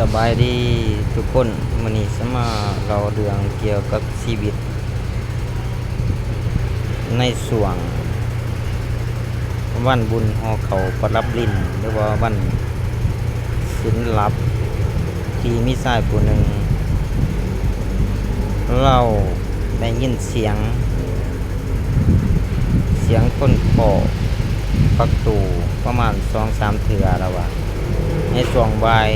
สบายดีทุกคนมื้อนี้สิมาเราเรื่องเกี่ยวกับชีวิตในช่วงวันบุญฮอเขาประรับลิ้นหรือว่าวันศีลลับที่มีชายผู้หนึ่งเราได้ยินเสียงคนเคาะประตูประมาณ 2-3 เทื่อแล้วว่าในช่วงบ่าย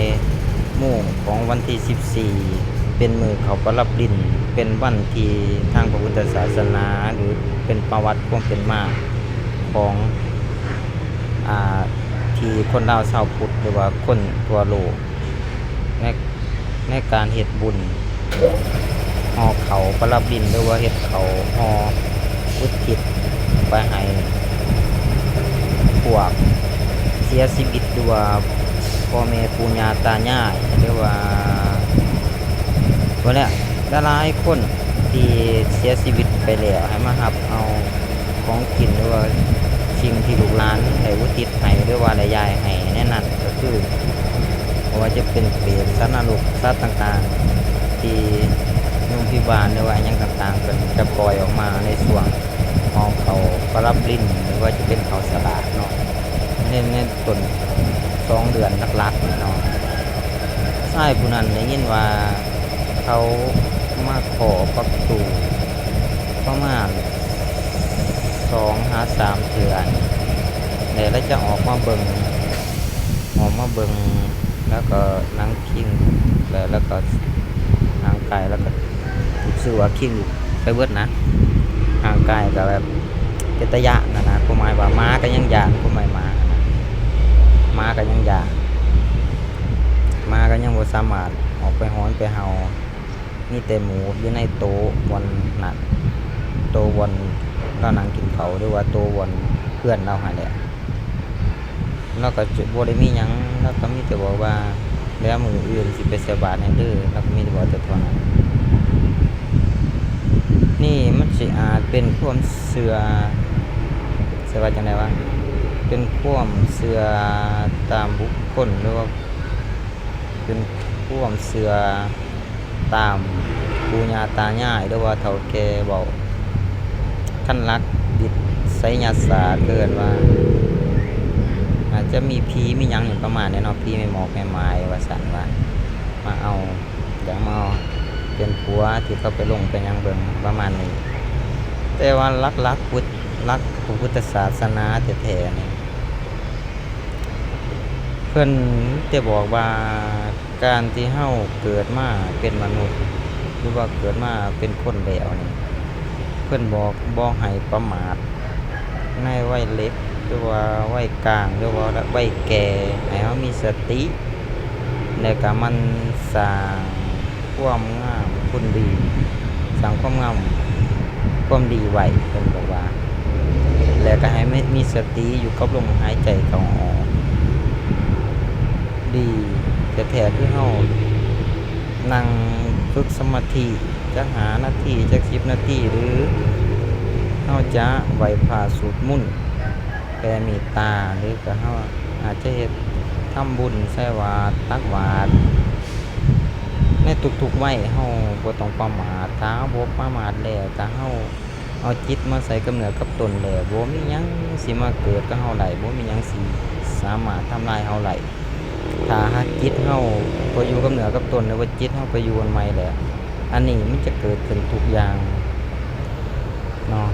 โมงของวันที่14เป็นมื้อเขาประรับลิ้นเป็นวันที่ทางพระพุทธศาสนาหรือเป็นประวัติความเป็นมาของอ่าที่คนลาวชาวพุทธหรือว่าคนทั่วโลกในในการเฮ็ดบุญฮอเขาประรับลิ้นหรือว่าเฮ็ดเขาฮออุทิศไปให้พวกเสียชีวิตหรือว่าพ่อแม่ปู่ย่าตายายหรือว่าตัวเนี้ยหลายๆคนที่เสียชีวิตไปแล้วให้มารับเอาของกินหรือว่าสิ่งที่ลูกหลานได้อุทิศให้หรือว่าได้ย้ายให้แน่นั้นก็คือบ่ว่าจะเป็นเปรตสัตว์นรกสัตว์ต่างๆที่โรงพยาบาลหรือว่าหยังต่างๆเพิ่นจะปล่อยออกมาในช่วงของเขาประรับลิ้นหรือว่าจะเป็นเขาสลากเนาะในต้น2 เดือนหลักๆนี่เนาะชายผู้นั้นได้ยินว่าเขามาขอประตูประมาณ2-3 เทื่อแล้วจะออกมาเบิ่งแล้วก็นั่งคิงแล้วก็ห่างกายแล้วก็รู้สึกว่าคิงไปเบิดนะห่างกายก็แบบเป็นตะยะนะความหมายว่าม้าก็ยังย่านความหมายม้าก็ยังย่านม้าก็ยังบ่สามารถออกไปฮ้อนไปเห่ามีแต่หมูอยู่ในโต๊ะบนนั้นโต๊ะบนเรานั่งกินข้าวหรือว่าโต๊ะบนเพื่อนเราหั่นแหละแล้วก็บ่ได้มีหยังแล้วก็มีแต่บอกว่าแล้วมื้ออื่นสิไปใส่บาตรให้เด้อแล้วก็มีแต่บอกแต่เท่านั้นนี่มันสิอาจเป็นความเชื่อว่าจังได๋วะเป็นความเชื่อตามบุคคลหรือว่าเป็นความเชื่อตามปู่ย่าตายายหรือว่าเฒ่าแก่เว้าคันลักดิษไสยศาสตร์เอิ้นว่าอาจจะมีผีมีหยังนี่ประมาณนี้เนาะผีแม่หมอกแม่ไม้ว่าซั่นว่ามาเอาอยากมาเอาเป็นผัวที่เขาไปลงไปหยังเบิ่งประมาณนี้แต่ว่าลักพระพุทธศาสนาแท้ๆนี่เพิ่นจะบอกว่าการที่เฮาเกิดมาเป็นมนุษย์หรือว่าเกิดมาเป็นคนแล้วนี่เพิ่นบอกบ่ให้ประมาทในวัยเล็กหรือว่าวัยกลางหรือว่าวัยแก่ให้เฮามีสติแล้วก็มันสร้างความงามคุณดีสร้างความงามความดีไว้เพิ่นบอกว่าแล้วก็ให้มีสติอยู่กับลมหายใจเข้าออกดีแท้ๆคือเฮานั่งฝึกสมาธิจัก5 นาทีจัก10 นาทีหรือเฮาจะไหว้พระสวดมนต์แผ่เมตตาหรือก็เฮาอาจจะเฮ็ดทำบุญใส่บาตรตักบาตรในทุกๆวัยเฮาบ่ต้องประมาทถ้าเฮาบ่ประมาทแล้วถ้าเฮาเอาจิตมาใส่กับเนื้อกับตนแล้วบ่มีหยังสิมาเกิดกับเฮาได้บ่มีหยังสิสามารถทำลายเฮาได้ถ้าหากจิตเฮาไปอยู่กับเนื้อกับตนหรือว่าจิตเฮาไปอยู่อันใหม่แล้วอันนี้มันจะเกิดขึ้นทุกอย่างเนาะ